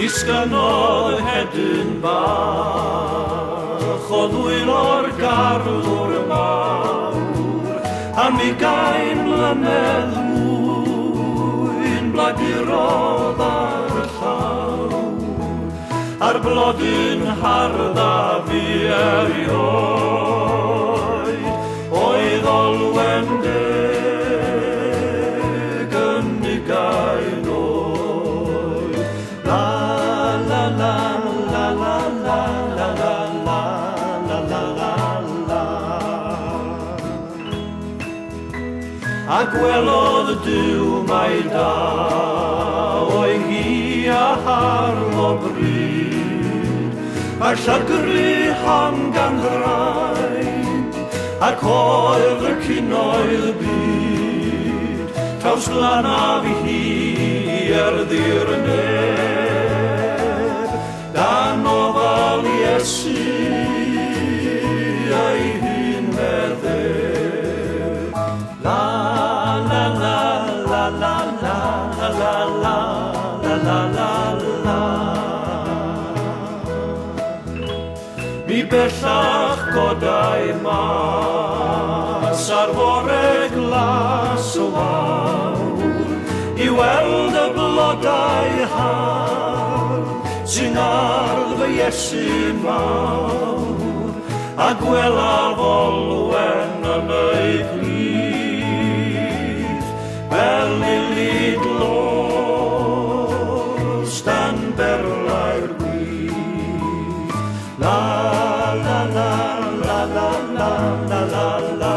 Disgynnodd hedyn bach o ddwyl o'r garddwr mawr, a mi gain mlynedd mwyn blagurodd ar y llawr, a'r blodyn hardda fi erioed, oedd olwendig yn ei gain oed. La la la la la la la la la la la la la. A gwelodd y Duw mai da o'i hi a harlo bryd, a llygru hon gan hraed, ac oedd y cunoedd y byd, traws glana fi hi ddi'r neb, dan ofal Iesu a'i hun meddeb. La la la la la la la la la la la la la. Mi bellach godau mas ar fore glas o wawr, I weld y blodau har sy'n ardd fy Iesu mawr, a gwelaf olwen yn ei glif, fel lilid lost yn berlau'r gwif. La la la la la la la la la.